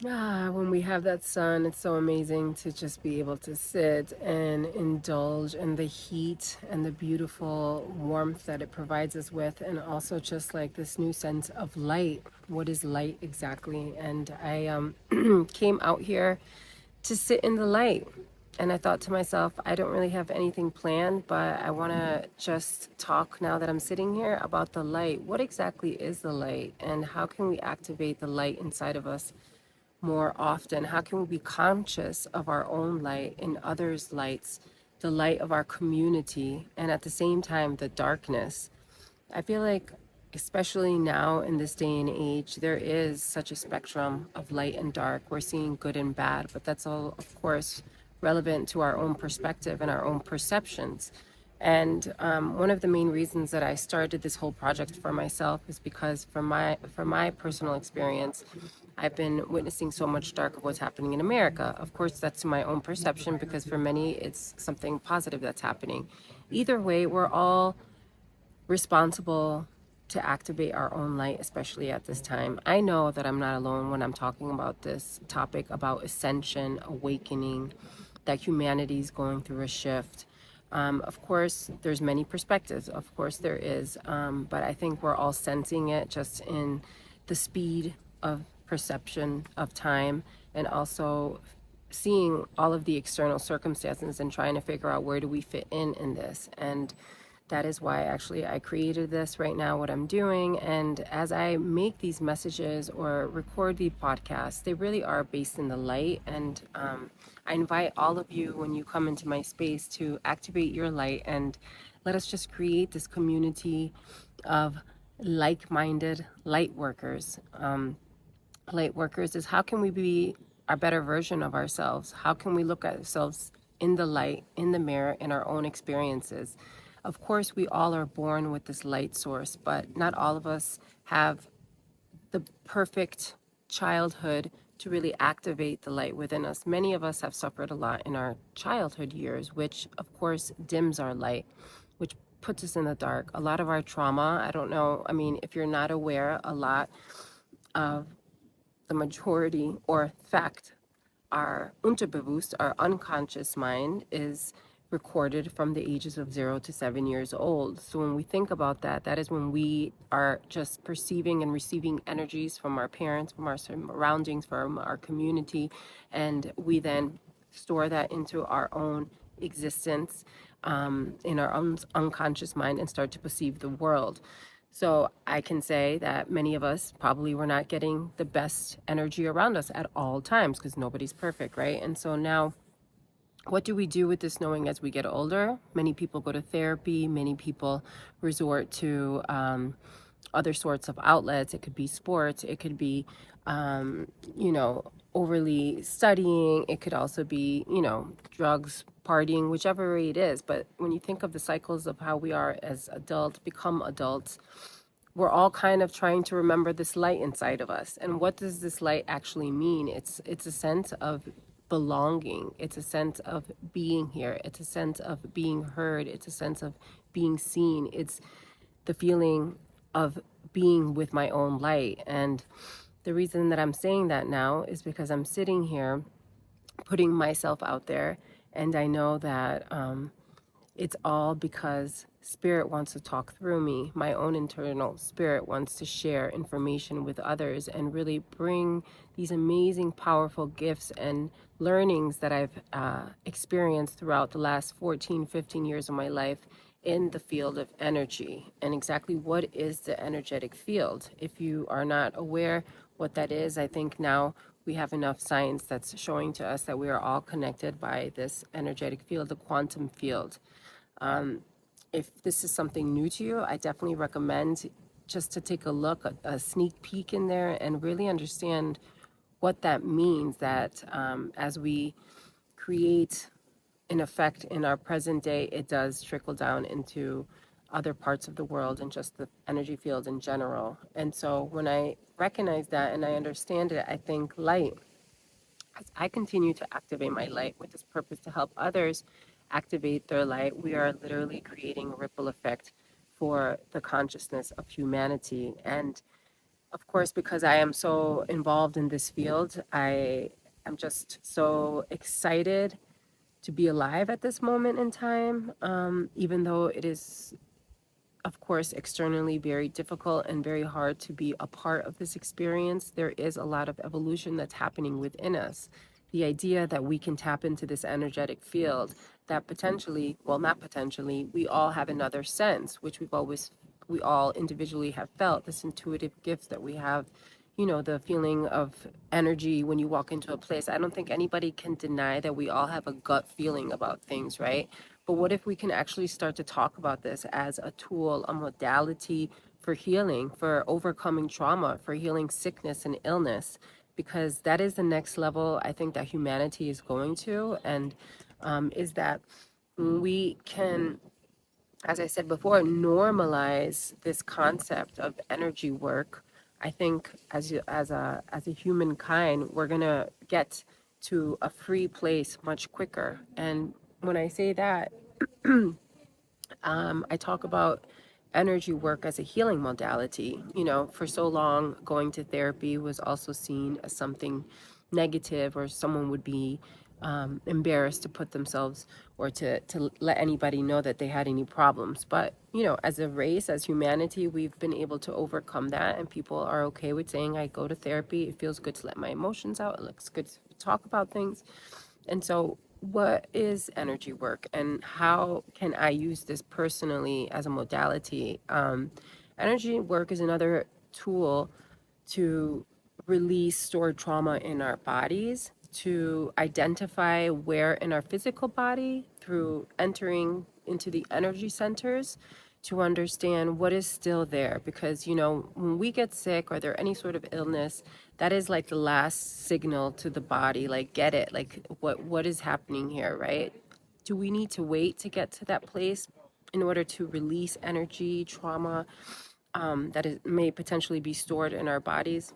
When we have that sun, it's so amazing to just be able to sit and indulge in the heat and the beautiful warmth that it provides us with, and also just like this new sense of light. What is light exactly? And I came out here to sit in the light. And I thought to myself, I don't really have anything planned, but I want to just talk now that I'm sitting here about the light. What exactly is the light, and how can we activate the light inside of us more often? How can we be conscious of our own light and others' lights, the light of our community, and at the same time, the darkness? I feel like, especially now in this day and age, there is such a spectrum of light and dark. We're seeing good and bad, but that's all, of course, relevant to our own perspective and our own perceptions. And one of the main reasons that I started this whole project for myself is because, from my personal experience, I've been witnessing so much dark of what's happening in America. Of course, that's my own perception, because for many, it's something positive that's happening. Either way, we're all responsible to activate our own light, especially at this time. I know that I'm not alone when I'm talking about this topic about ascension, awakening, that humanity is going through a shift. Of course, there's many perspectives. Of course, there is. But I think we're all sensing it just in the speed of perception of time, and also seeing all of the external circumstances and trying to figure out where do we fit in this. And that is why actually I created this right now, what I'm doing. And as I make these messages or record the podcasts, they really are based in the light. And I invite all of you, when you come into my space, to activate your light, and let us just create this community of like-minded light workers. Light workers is, how can we be a better version of ourselves? How can we look at ourselves in the light, in the mirror, in our own experiences? Of course, we all are born with this light source, but not all of us have the perfect childhood to really activate the light within us. Many of us have suffered a lot in our childhood years, which of course dims our light, which puts us in the dark. A lot of our trauma, I don't know, I mean, if you're not aware, a lot of the majority, or fact, our unterbewusst, our unconscious mind, is recorded from the ages of 0 to 7 years old. So when we think about that, that is when we are just perceiving and receiving energies from our parents, from our surroundings, from our community, and we then store that into our own existence, in our own unconscious mind, and start to perceive the world. So I can say that many of us probably were not getting the best energy around us at all times, because nobody's perfect, right? And so now, what do we do with this knowing as we get older? Many people go to therapy, many people resort to other sorts of outlets. It could be sports, it could be, overly studying, it could also be, drugs, partying, whichever way it is. But when you think of the cycles of how we are as adults, become adults, we're all kind of trying to remember this light inside of us. And what does this light actually mean? It's a sense of belonging. It's a sense of being here. It's a sense of being heard. It's a sense of being seen. It's the feeling of being with my own light. And the reason that I'm saying that now is because I'm sitting here putting myself out there, and I know that it's all because spirit wants to talk through me. My own internal spirit wants to share information with others and really bring these amazing, powerful gifts and learnings that I've experienced throughout the last 14, 15 years of my life in the field of energy. And exactly what is the energetic field? If you are not aware what that is, I think now we have enough science that's showing to us that we are all connected by this energetic field, the quantum field. If this is something new to you, I definitely recommend just to take a look, a sneak peek in there, and really understand what that means. That as we create an effect in our present day, it does trickle down into other parts of the world and just the energy field in general. And so when I recognize that and I understand it, I think light, as I continue to activate my light with this purpose to help others activate their light, we are literally creating a ripple effect for the consciousness of humanity. And of course, because I am so involved in this field, I am just so excited to be alive at this moment in time, even though it is, of course, externally very difficult and very hard to be a part of this experience. There is a lot of evolution that's happening within us. The idea that we can tap into this energetic field, that potentially, well, not potentially, we all have another sense, which we all individually have felt, this intuitive gifts that we have, the feeling of energy when you walk into a place. I don't think anybody can deny that we all have a gut feeling about things, right? But what if we can actually start to talk about this as a tool, a modality for healing, for overcoming trauma, for healing sickness and illness? Because that is the next level I think that humanity is going to. And is that we can, as I said before, normalize this concept of energy work. I think as a humankind, we're gonna get to a free place much quicker. And when I say that, I talk about energy work as a healing modality. For so long, going to therapy was also seen as something negative, or someone would be embarrassed to put themselves or to let anybody know that they had any problems. But, as a race, as humanity, we've been able to overcome that, and people are okay with saying, I go to therapy. It feels good to let my emotions out. It looks good to talk about things. And so, what is energy work, and how can I use this personally as a modality? Energy work is another tool to release stored trauma in our bodies, to identify where in our physical body through entering into the energy centers, to understand what is still there. Because, when we get sick or there any sort of illness, that is like the last signal to the body, like, get it, like, what is happening here, right? Do we need to wait to get to that place in order to release energy, trauma, that may potentially be stored in our bodies?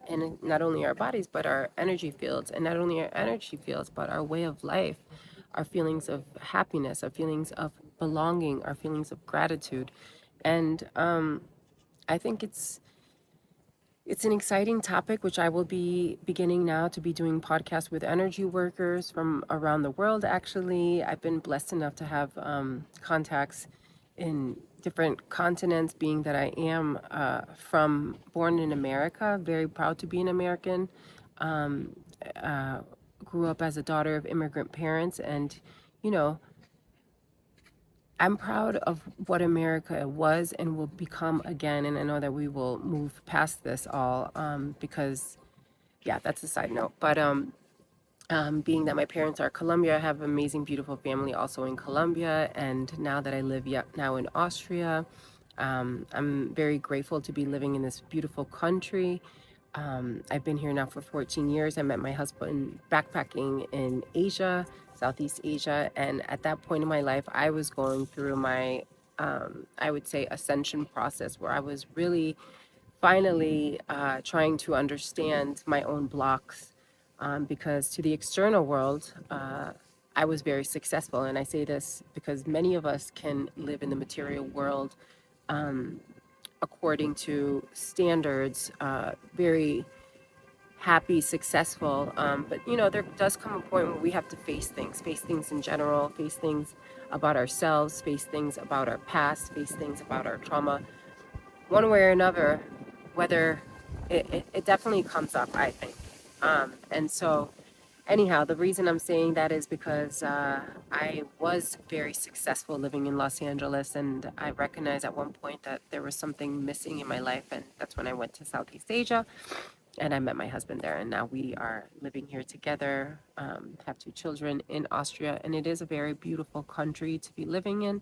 And not only our bodies, but our energy fields, and not only our energy fields, but our way of life, our feelings of happiness, our feelings of belonging, our feelings of gratitude. And I think it's an exciting topic, which I will be beginning now to be doing podcasts with energy workers from around the world. Actually, I've been blessed enough to have contacts in different continents, being that I am from born in America, very proud to be an American. Um, uh, Grew up as a daughter of immigrant parents, and you know, I'm proud of what America was and will become again. And I know that we will move past this all, because, yeah, that's a side note. But being that my parents are Colombia, I have an amazing, beautiful family also in Colombia. And now that I live now in Austria, I'm very grateful to be living in this beautiful country. I've been here now for 14 years. I met my husband backpacking in Asia, Southeast Asia. And at that point in my life, I was going through my, I would say, ascension process, where I was really finally trying to understand my own blocks. Because to the external world, I was very successful. And I say this because many of us can live in the material world according to standards, very happy, successful. But there does come a point where we have to face things in general, face things about ourselves, face things about our past, face things about our trauma, one way or another, whether it definitely comes up, I think. And so, anyhow, the reason I'm saying that is because I was very successful living in Los Angeles, and I recognized at one point that there was something missing in my life, and that's when I went to Southeast Asia, and I met my husband there, and now we are living here together, have two children in Austria, and it is a very beautiful country to be living in.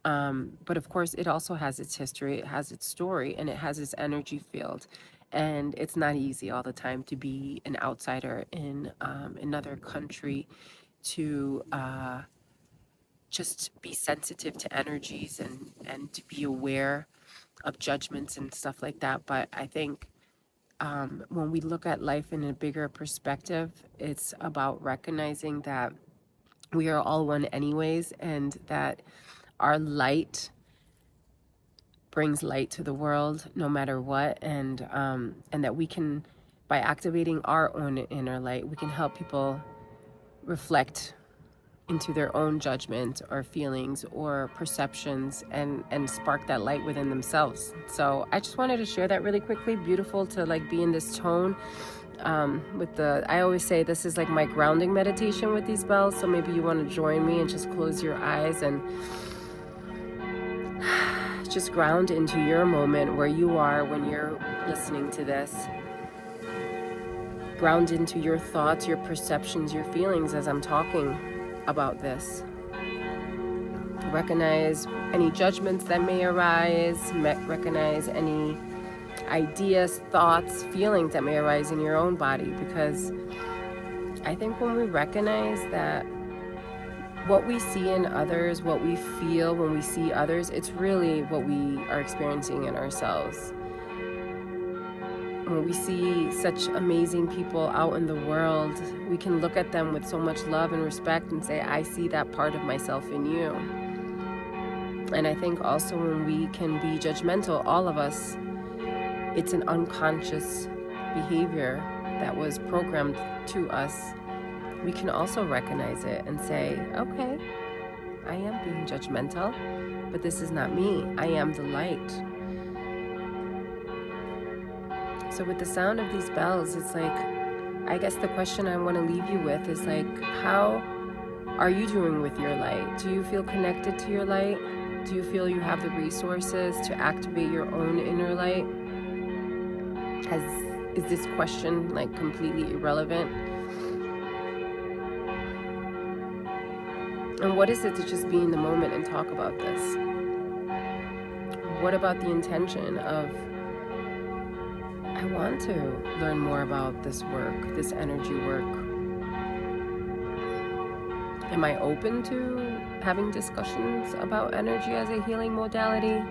But of course, it also has its history, it has its story, and it has its energy field. And it's not easy all the time to be an outsider in another country, to just be sensitive to energies, and to be aware of judgments and stuff like that. But I think when we look at life in a bigger perspective, it's about recognizing that we are all one, anyways, and that our light brings light to the world no matter what, and that we can, by activating our own inner light, we can help people reflect into their own judgment or feelings or perceptions, and spark that light within themselves. So I just wanted to share that really quickly. Beautiful to like be in this tone. With the, I always say this is like my grounding meditation with these bells. So maybe you want to join me and just close your eyes and just ground into your moment where you are when you're listening to this. Ground into your thoughts, your perceptions, your feelings as I'm talking about this. Recognize any judgments that may arise, recognize any ideas, thoughts, feelings that may arise in your own body, because I think when we recognize that what we see in others, what we feel when we see others, it's really what we are experiencing in ourselves. When we see such amazing people out in the world, we can look at them with so much love and respect and say, I see that part of myself in you. And I think also when we can be judgmental, all of us, it's an unconscious behavior that was programmed to us. We can also recognize it and say, okay, I am being judgmental, but this is not me. I am the light. So with the sound of these bells, it's like, I guess the question I want to leave you with is like, how are you doing with your light? Do you feel connected to your light? Do you feel you have the resources to activate your own inner light? Is this question like completely irrelevant? And what is it to just be in the moment and talk about this? What about the intention of, I want to learn more about this work, this energy work? Am I open to having discussions about energy as a healing modality?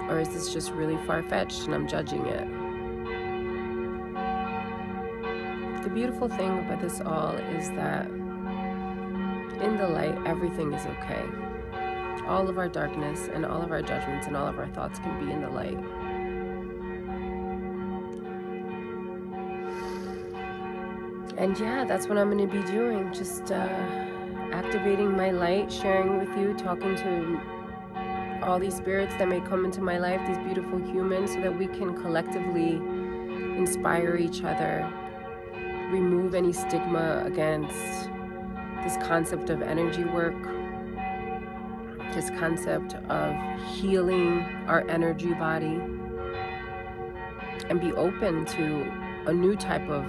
Or is this just really far-fetched and I'm judging it? The beautiful thing about this all is that in the light, everything is okay. All of our darkness and all of our judgments and all of our thoughts can be in the light. And yeah, that's what I'm going to be doing. Just activating my light, sharing with you, talking to all these spirits that may come into my life, these beautiful humans, so that we can collectively inspire each other, remove any stigma against this concept of energy work, this concept of healing our energy body, and be open to a new type of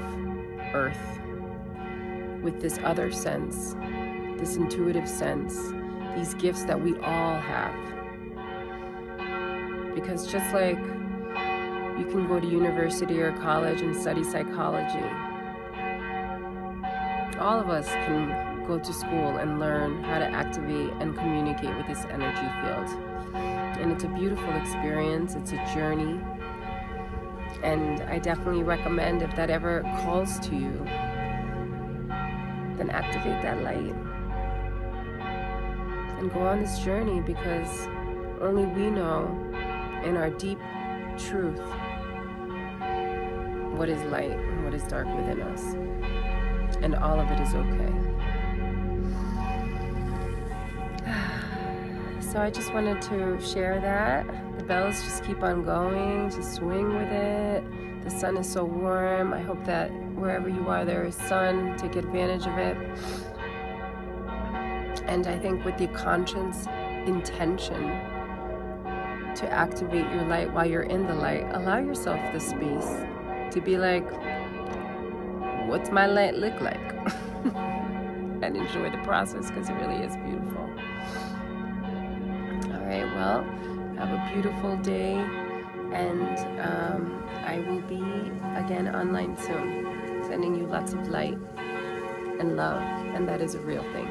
earth with this other sense, this intuitive sense, these gifts that we all have. Because just like you can go to university or college and study psychology, all of us can go to school and learn how to activate and communicate with this energy field. And it's a beautiful experience, it's a journey. And I definitely recommend, if that ever calls to you, then activate that light and go on this journey, because only we know in our deep truth what is light and what is dark within us. And all of it is okay. So I just wanted to share that. The bells just keep on going, just swing with it. The sun is so warm. I hope that wherever you are there is sun. Take advantage of it. And I think with the conscious intention to activate your light while you're in the light, allow yourself the space to be like, what's my light look like? And enjoy the process, because it really is beautiful. All right, well, have a beautiful day, and I will be again online soon, sending you lots of light and love, and that is a real thing.